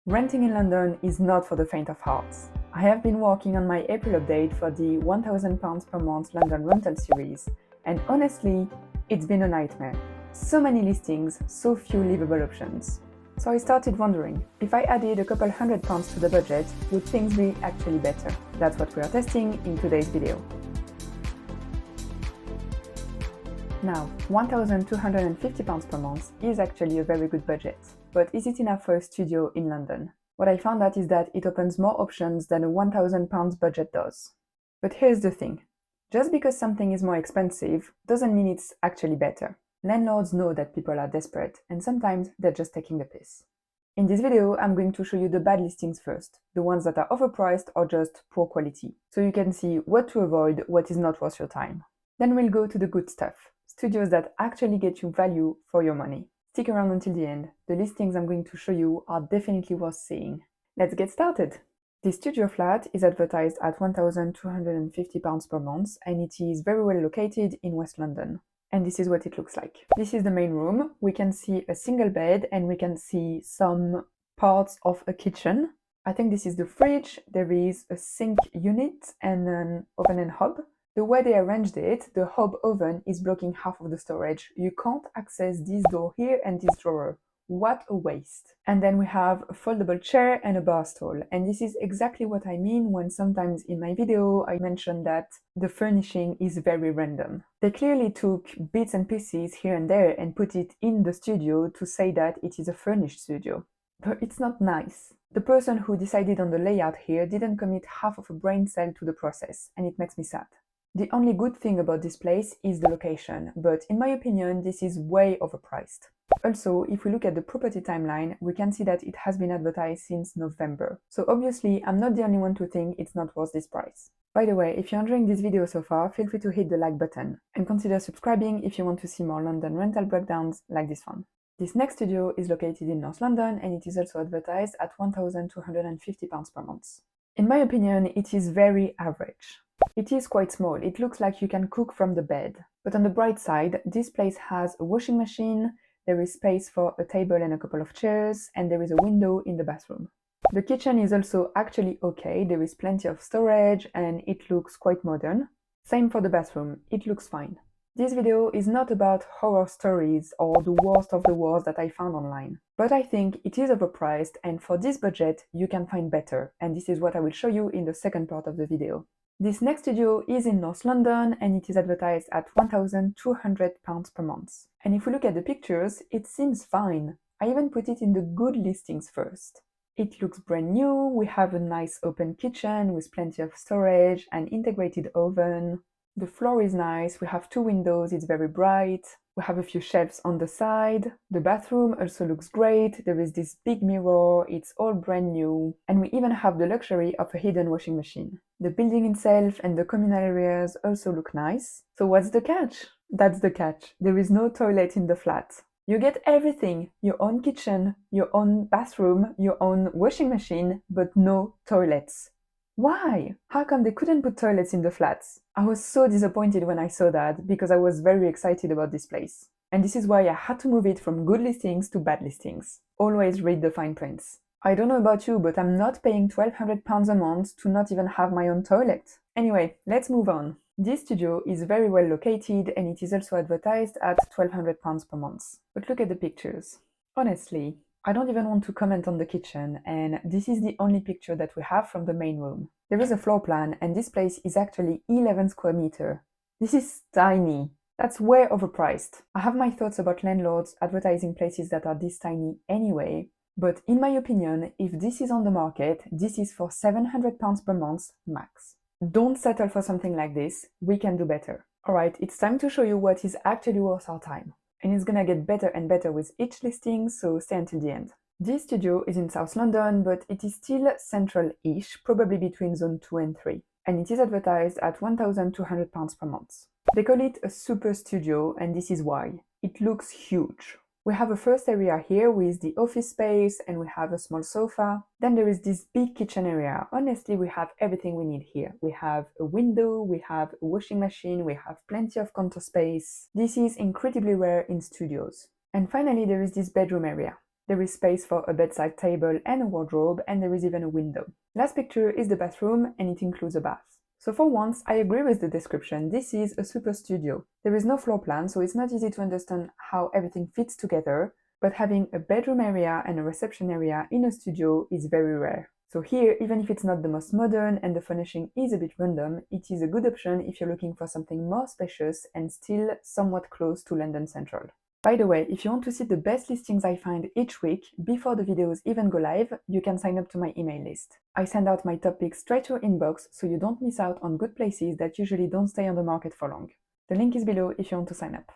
Renting in London is not for the faint of heart. I have been working on my April update for the £1,000 per month London rental series, and honestly, it's been a nightmare. So many listings, so few livable options. So I started wondering, if I added a couple £100 to the budget, would things be actually better? That's what we are testing in today's video. Now, £1,250 per month is actually a very good budget, but is it enough for a studio in London? What I found out is that it opens more options than a £1,000 budget does. But here's the thing. Just because something is more expensive doesn't mean it's actually better. Landlords know that people are desperate, and sometimes they're just taking the piss. In this video, I'm going to show you the bad listings first, the ones that are overpriced or just poor quality, so you can see what to avoid, what is not worth your time. Then we'll go to the good stuff, studios that actually get you value for your money. Stick around until the end. The listings I'm going to show you are definitely worth seeing. Let's get started! This studio flat is advertised at £1,250 per month, and it is very well located in West London. And this is what it looks like. This is the main room. We can see a single bed and we can see some parts of a kitchen. I think this is the fridge. There is a sink unit and an oven and hob. The way they arranged it, the hob oven is blocking half of the storage. You can't access this door here and this drawer. What a waste. And then we have a foldable chair and a bar stool. And this is exactly what I mean when sometimes in my video I mention that the furnishing is very random. They clearly took bits and pieces here and there and put it in the studio to say that it is a furnished studio. But it's not nice. The person who decided on the layout here didn't commit half of a brain cell to the process, and it makes me sad. The only good thing about this place is the location, but in my opinion, this is way overpriced. Also, if we look at the property timeline, we can see that it has been advertised since November. So obviously, I'm not the only one to think it's not worth this price. By the way, if you're enjoying this video so far, feel free to hit the like button, and consider subscribing if you want to see more London rental breakdowns like this one. This next studio is located in North London, and it is also advertised at £1,250 per month. In my opinion, it is very average. It is quite small, it looks like you can cook from the bed. But on the bright side, this place has a washing machine, there is space for a table and a couple of chairs, and there is a window in the bathroom. The kitchen is also actually okay, there is plenty of storage and it looks quite modern. Same for the bathroom, it looks fine. This video is not about horror stories or the worst of the worst that I found online. But I think it is overpriced, and for this budget you can find better, and this is what I will show you in the second part of the video. This next studio is in North London and it is advertised at £1,200 per month. And if we look at the pictures, it seems fine. I even put it in the good listings first. It looks brand new, we have a nice open kitchen with plenty of storage, an integrated oven. The floor is nice, we have two windows, it's very bright. We have a few shelves on the side. The bathroom also looks great. There is this big mirror, it's all brand new. And we even have the luxury of a hidden washing machine. The building itself and the communal areas also look nice. So what's the catch? That's the catch. There is no toilet in the flat. You get everything, your own kitchen, your own bathroom, your own washing machine, but no toilets. Why? How come they couldn't put toilets in the flats? I was so disappointed when I saw that because I was very excited about this place. And this is why I had to move it from good listings to bad listings. Always read the fine prints. I don't know about you, but I'm not paying £1,200 a month to not even have my own toilet. Anyway, let's move on. This studio is very well located and it is also advertised at £1,200 per month. But look at the pictures. Honestly, I don't even want to comment on the kitchen, and this is the only picture that we have from the main room. There is a floor plan, and this place is actually 11 square meters. This is tiny. That's way overpriced. I have my thoughts about landlords advertising places that are this tiny anyway, but in my opinion, if this is on the market, this is for £700 per month max. Don't settle for something like this, we can do better. Alright, it's time to show you what is actually worth our time. And it's gonna get better and better with each listing, so stay until the end. This studio is in South London, but it is still central-ish, probably between zone 2 and 3. And it is advertised at £1,200 per month. They call it a super studio, and this is why. It looks huge. We have a first area here with the office space, and we have a small sofa. Then there is this big kitchen area. Honestly, we have everything we need here. We have a window, we have a washing machine, we have plenty of counter space. This is incredibly rare in studios. And finally, there is this bedroom area. There is space for a bedside table and a wardrobe, and there is even a window. Last picture is the bathroom, and it includes a bath. So for once, I agree with the description. This is a super studio. There is no floor plan, so it's not easy to understand how everything fits together, but having a bedroom area and a reception area in a studio is very rare. So here, even if it's not the most modern and the furnishing is a bit random, it is a good option if you're looking for something more spacious and still somewhat close to London Central. By the way, if you want to see the best listings I find each week, before the videos even go live, you can sign up to my email list. I send out my top picks straight to your inbox, so you don't miss out on good places that usually don't stay on the market for long. The link is below if you want to sign up.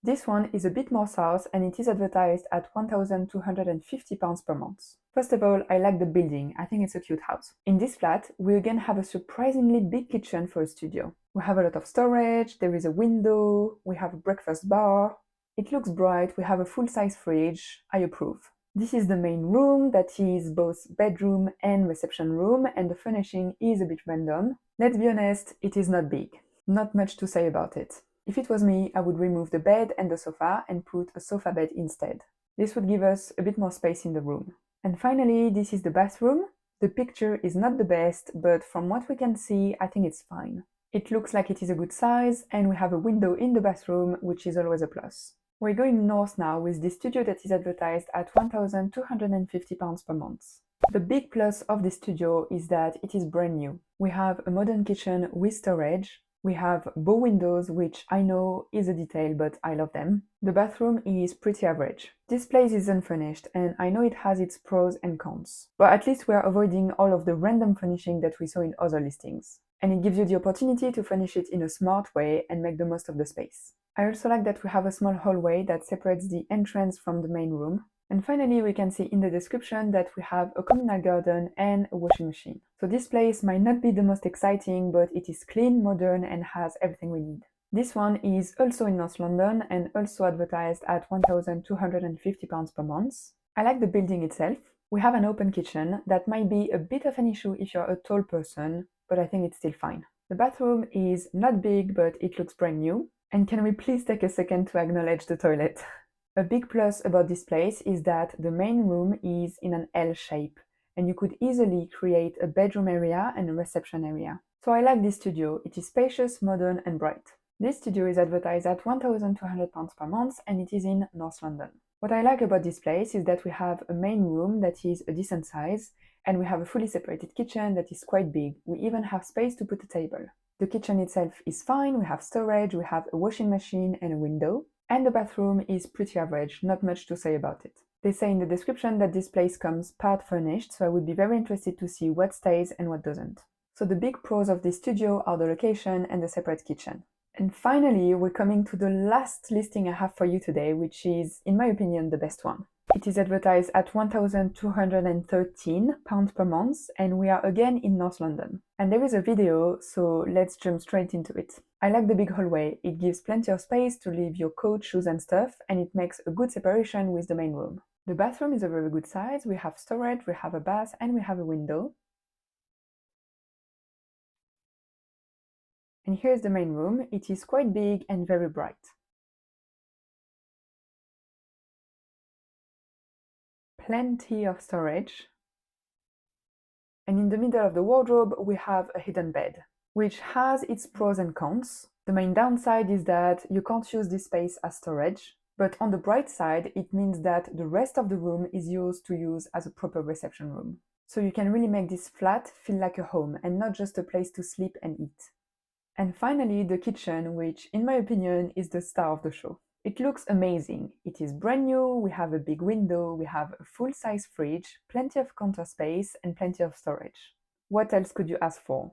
This one is a bit more south, and it is advertised at £1,250 per month. First of all, I like the building. I think it's a cute house. In this flat, we again have a surprisingly big kitchen for a studio. We have a lot of storage, there is a window, we have a breakfast bar. It looks bright, we have a full-size fridge. I approve. This is the main room that is both bedroom and reception room, and the furnishing is a bit random. Let's be honest, it is not big. Not much to say about it. If it was me, I would remove the bed and the sofa and put a sofa bed instead. This would give us a bit more space in the room. And finally, this is the bathroom. The picture is not the best, but from what we can see, I think it's fine. It looks like it is a good size, and we have a window in the bathroom, which is always a plus. We're going north now with this studio that is advertised at £1,250 per month. The big plus of this studio is that it is brand new. We have a modern kitchen with storage. We have bow windows, which I know is a detail, but I love them. The bathroom is pretty average. This place is unfurnished, and I know it has its pros and cons. But at least we are avoiding all of the random furnishing that we saw in other listings. And it gives you the opportunity to furnish it in a smart way and make the most of the space. I also like that we have a small hallway that separates the entrance from the main room. And finally, we can see in the description that we have a communal garden and a washing machine. So this place might not be the most exciting, but it is clean, modern, and has everything we need. This one is also in North London and also advertised at £1,250 per month. I like the building itself. We have an open kitchen that might be a bit of an issue if you're a tall person, but I think it's still fine. The bathroom is not big, but it looks brand new. And can we please take a second to acknowledge the toilet? A big plus about this place is that the main room is in an L shape, and you could easily create a bedroom area and a reception area. So I like this studio. It is spacious, modern, and bright. This studio is advertised at £1,200 per month, and it is in North London. What I like about this place is that we have a main room that is a decent size, and we have a fully separated kitchen that is quite big. We even have space to put a table. The kitchen itself is fine, we have storage, we have a washing machine and a window. And the bathroom is pretty average, not much to say about it. They say in the description that this place comes part furnished, so I would be very interested to see what stays and what doesn't. So the big pros of this studio are the location and the separate kitchen. And finally, we're coming to the last listing I have for you today, which is, in my opinion, the best one. It is advertised at £1,213 per month, and we are again in North London. And there is a video, so let's jump straight into it. I like the big hallway. It gives plenty of space to leave your coat, shoes and stuff, and it makes a good separation with the main room. The bathroom is a very good size. We have storage, we have a bath, and we have a window. And here's the main room. It is quite big and very bright. Plenty of storage. And in the middle of the wardrobe, we have a hidden bed, which has its pros and cons. The main downside is that you can't use this space as storage, but on the bright side, it means that the rest of the room is yours to use as a proper reception room. So you can really make this flat feel like a home and not just a place to sleep and eat. And finally, the kitchen, which in my opinion is the star of the show. It looks amazing. It is brand new, we have a big window, we have a full-size fridge, plenty of counter space, and plenty of storage. What else could you ask for?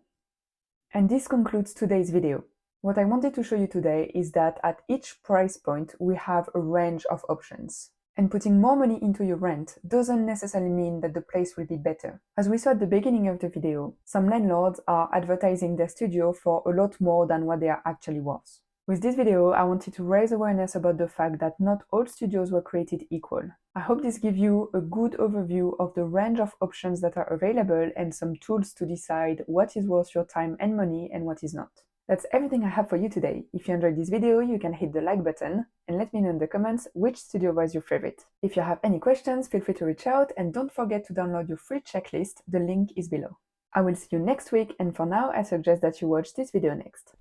And this concludes today's video. What I wanted to show you today is that at each price point, we have a range of options. And putting more money into your rent doesn't necessarily mean that the place will be better. As we saw at the beginning of the video, some landlords are advertising their studio for a lot more than what they are actually worth. With this video, I wanted to raise awareness about the fact that not all studios were created equal. I hope this gives you a good overview of the range of options that are available and some tools to decide what is worth your time and money and what is not. That's everything I have for you today. If you enjoyed this video, you can hit the like button and let me know in the comments which studio was your favorite. If you have any questions, feel free to reach out and don't forget to download your free checklist, the link is below. I will see you next week, and for now I suggest that you watch this video next.